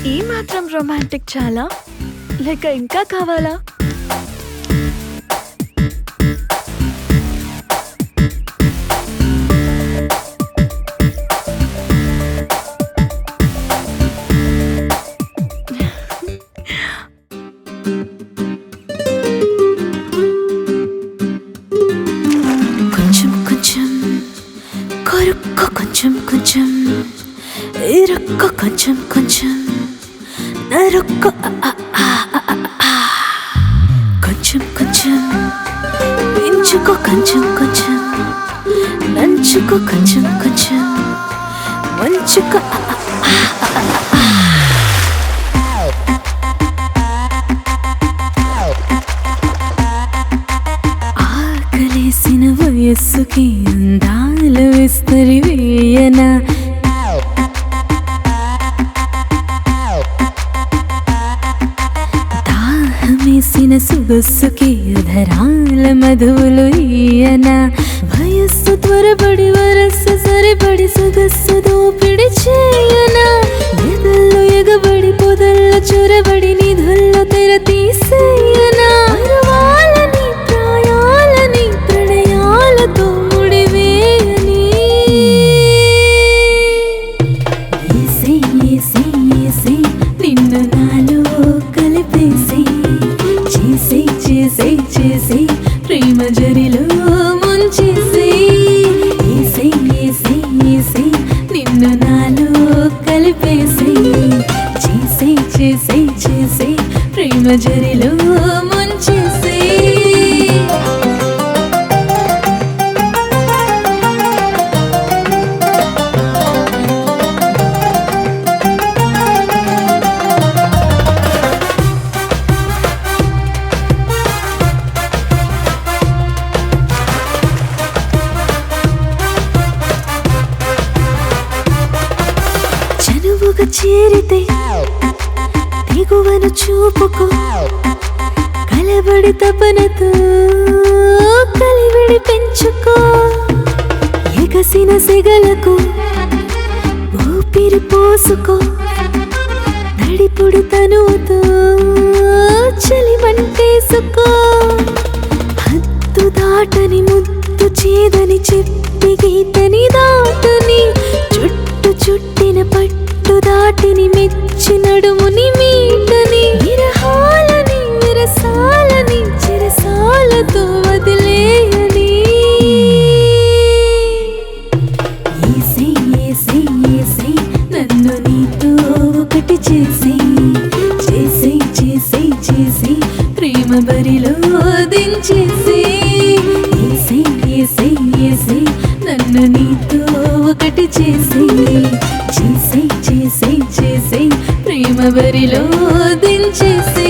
ఈ మాత్రం రొమాంటిక్ చాలా లేక ఇంకా కావాలా? కొంచెం కొంచెం కొరుక్కో, కొంచెం కొంచెం ఇరుక్కో, కొంచెం కొంచెం నరుక్కో, కొంచెం కొంచెం పెంచుకో, కొంచెం కొంచెం నంచుకో, కొంచెం కొంచెం మంచుకో. ఆకలేసిన వయస్సుకి అందాలు విస్తరి వేయనా, దాహమేసిన సుగస్సుకి అధరాల మధువులు ఈయనా. వయస్సు త్వరపడి వరస్సు సరిపడి సొగస్సు దోపిడి చేయనా. ఎదల్లో ఎగబడి పొదల్లో చొరబడి నిధుల్లో తెర తీసేయనా. పర్వాలని ప్రాయాలని ప్రణయాలతో ముడివేయని. ఏసే ఏసే ఏసే నిన్ను నాలో కలిపేసి, చేసే చేసే చేసే ప్రేమ జరిలో ముంచేసి. ఏసే ఏసే ఏసే నిన్ను నాలో కలిపేసి, చేసే చేసే చేసే ప్రేమ జరిలో ముంచేసి. చనువుగా చేరితే దిగువను చూపుకో, కలబడి తపనతో కలివిడి పెంచుకో. ఎగసిన సిగలకు ఊపిరి పోసుకో, నడిపుడు తనువుతో చలిమంటేసుకో. హద్దు దాటని ముద్దు చేదని చెప్పి గీతని దాటుని, చుట్టు చుట్టిన పట్టు దాటిని మెచ్చి నడుముని మీటని. విరహాలని విరసాలని చిరసాలతో వదిలేయని. ఏసే ఏసే ఏసే నన్ను నీతో ఒకటి చేసి, చేసే చేసే చేసి ప్రేమ బరిలో దించేసి. ఏసే ఏసే ఏసే నన్ను నీతో ఒకటి చేసి, చేసే చేసే చేసే ప్రేమ బరిలో దించేసి.